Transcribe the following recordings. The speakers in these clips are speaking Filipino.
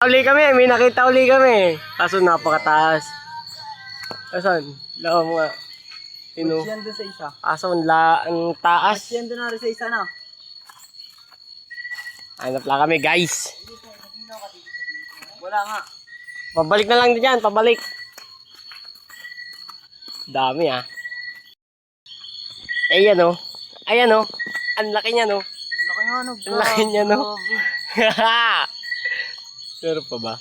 Uli kami, may nakita uli kami. Kaso napakataas. Asan? Lawa mo nga. Sino? Yan doon sa isa. Kaso ang taas. Yan doon na sa isa na. Hanap lang kami guys. Wala nga. Pabalik na lang dyan, pabalik. Dami ah. Ayan o. Ayan o. Ang laki niya no. Laki nga no. Ang laki niya no. Pero pa ba?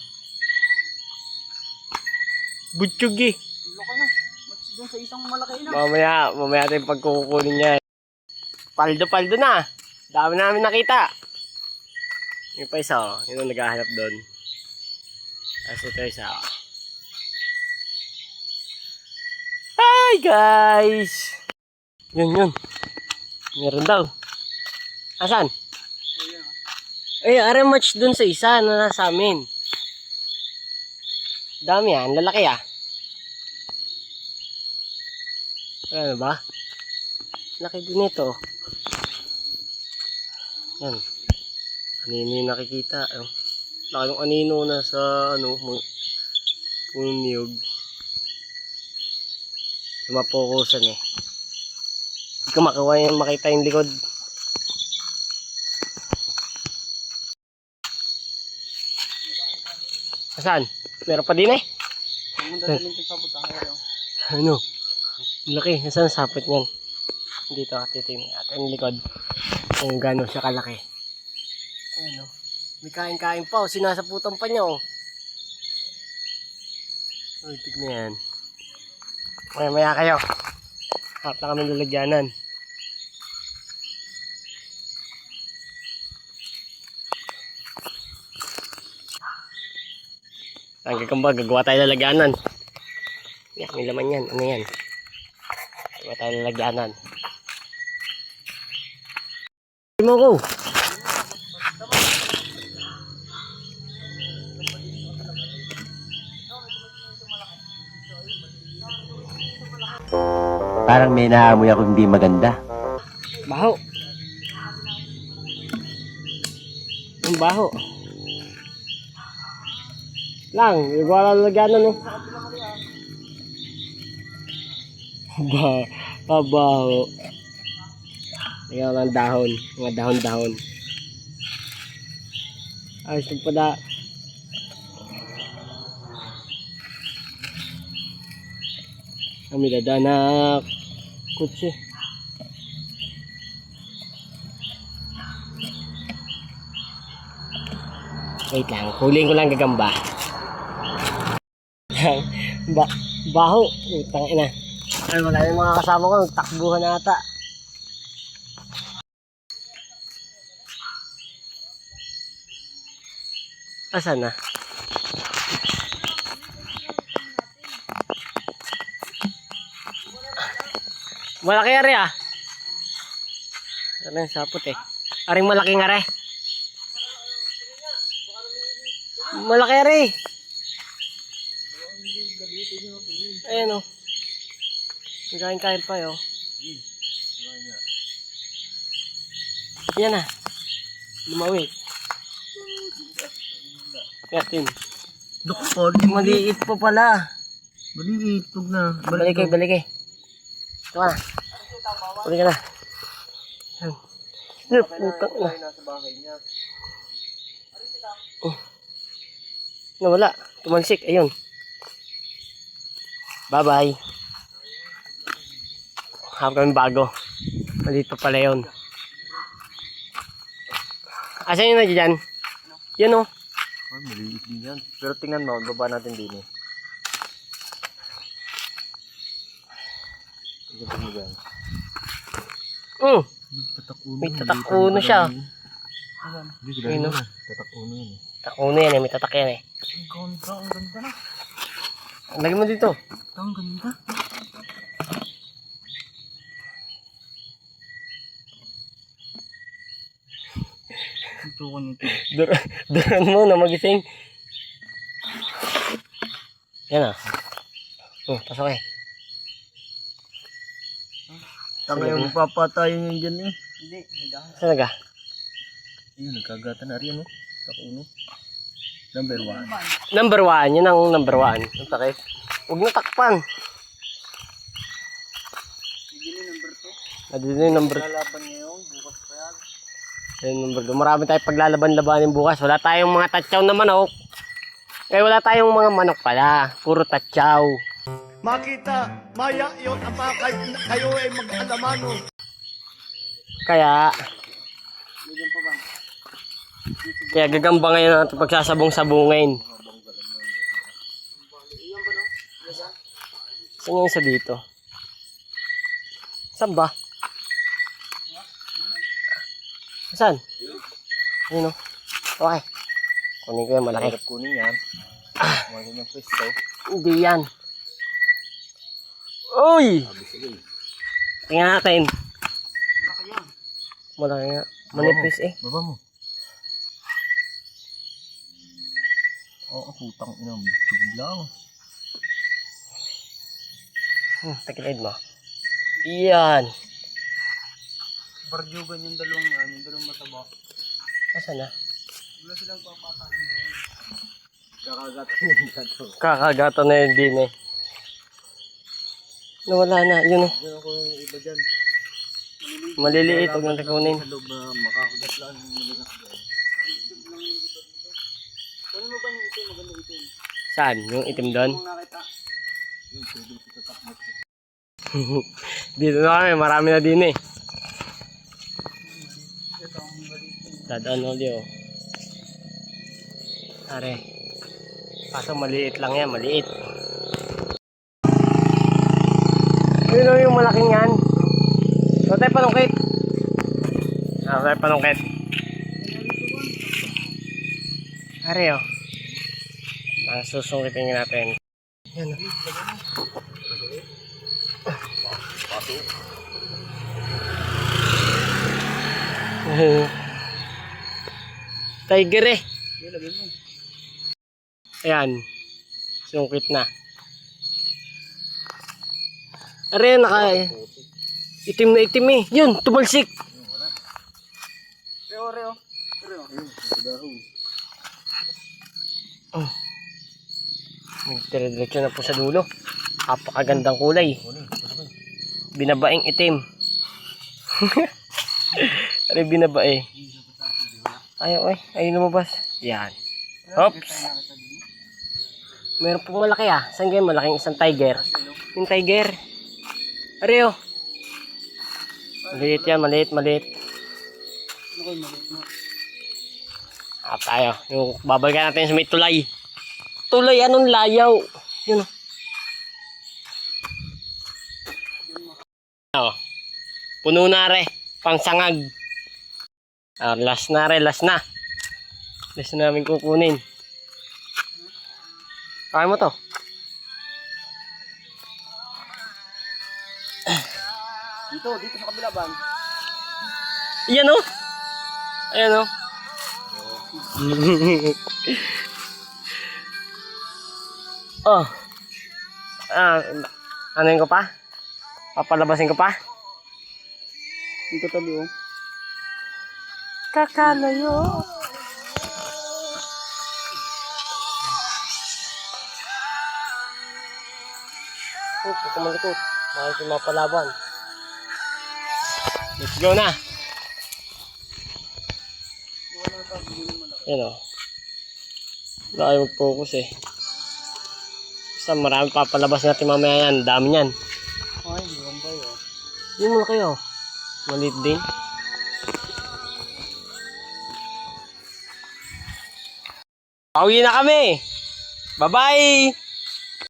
Butchog eh. Laki na. Mas doon sa isang malaki na. Mamaya tayong pagkukunin niya. Paldo na. Dami namin nakita. Yung pa isa oh. Yung naghahanap doon. Tapos ito isa oh. Hi guys! Yun. Meron daw. Asan? Ay, are match dun sa isa na nasa amin. Dami yan, lalaki ah. Ano ba? Laki din ito. Yan. Anino yung nakikita. Laki ng anino na sa punong niyog. Mapokusan eh. Hindi ko makita yung likod. Saan? Meron pa din eh. Ang dadalhin ko sa butahe. Ano? Laki. Nasaan sapot niyan? Dito titingnan natin yung likod. Kung gano'n siya kalaki. Ayan o. May kain-kain pa o. Sinasaputan pa niya o. Uy, tignan yan. Maya kayo. Harap na kami lalagyanan. Ang gagamba, gagawa tayo lalagyanan. Yan, may laman yan. Ano yan? Gagawa tayo lalagyanan. Hindi mo ko. Parang may naamoy ako hindi maganda. Baho. Yung baho. Lang, gagawa lalagyanan oh. Baho. Tingnan lang dahon. Mga dahon-dahon. Ayos yung pada. Kami dadanak. Kutsi. Wait lang. Huliin ko lang gagamba. Baho. Utang ina. Ay, wala yung mga kasama ko. Takbuhan na ata. Asan na? Malaki are ah. Ano yung sapot eh. Aring malaking are. Malaki are. Ayan o. Kain-kain pa yun. Yan na. Lumawit. Yatin. Maliit pa pala. Maliit. Huwag na. Balik eh. Ito ka na. Balik ka na. Putang na. Nawala. Tumansik. Ayun. Bye-bye. Harap kami bago. Maliit pa pala yun. Asan yun na dyan? Yan o. Maliit din yan. Pero tingnan mo, baba natin din eh. Tingnan mo dyan. May tatakuno siya. Ayun o. Tatakuno yan eh. Tatakuno yan eh. May tatak yan eh. Ang ganda na. Lagyan mo dito. Ang ganda. Ito ko nito. Duran mo na magising. Yan ah. Pasok eh. Tama yung papatayin yun dyan eh. Hindi, may dahon. Saan naga? Ayun, nagkagatan na rin, no? Takuno. Number 1. Number 1, yun ang number 1. Ang takip. Huwag na takpan. Hindi na yung number 2. Lalaban ngayon, bukas pa yan. Yung number 2. Marami tayong paglalaban-labanin bukas. Wala tayong mga tatsaw na manok. Wala tayong mga manok pala. Puro tatsaw. Makita, maya yon ang kayo ay mag-alamano. Kaya gagamba ngayon natin pagsasabong-sabungin. Saan yung isa dito? Saan ba? Saan? Ayun o. Okay. Kunin ko yung malaki. Mahirap kunin yan. Kunin yung pwesto. Hindi yan. Uy! Tingnan natin. Malaki nga. Manipis eh. Baba mo. Oo, putang ina. Butog lang. Takilid mo. Iyan. Barjugan yung dalawang yan. Yung dalawang mataba. Asan na? Wala silang papatayin doon. Kakagatan yung dito. Kakagata na yun din eh. Nawala na. Yun eh. Diyan ako yung iba dyan. Maliliit. Huwag nang takunin. Sa loob na makakagat lang yung nalagat dyan. Ano mo ba yung itim? Maganda itim. Saan? Yung itim doon? Kung nakita. Yung pwede sa tatakbot. Dito na kami. Marami na din eh. Dadaan ulit oh. Are. Kaso maliit lang yan. Maliit. Yun yung malaking yan. Huwag tayo panungkit. Huwag tayo panungkit. Are oh. Ang susungkitin natin. Yan oh. Tiger eh. Ayan. Sungkit na. Are, itim na itim eh. Yun, tumalsik. Reo. Dire-diretso na po sa dulo. Apakagandang kulay. Binabaing itim. Are, binabae. Ayaw eh. Ayaw lumabas. Yan. Oops. Meron pong malaki ah. Saan kayo malaking isang tiger? Yung tiger. Areo. Maliit yan. Maliit. Tayo. Yung babalikan natin sa may tulay. Tulay anong layaw? Yun o. Oh. Puno na re. Pangsangag. Last na re. Last na namin kukunin. Kaya mo to. Dito sa kabila bang. Iyan o. Ayan o. Oh. Ano ko pa? Papalabasin ko pa? Yung katabi oh. Kakalayo. Kumalikot. Makikita mapalaban. Let's go na. Yan o. Wala kayo mag-focus eh. Basta marami papalabas natin mamaya yan. Dami yan. Ay, hindi ko ba yun. Yun muna kayo. Malit din. Pauwi na kami. Bye-bye.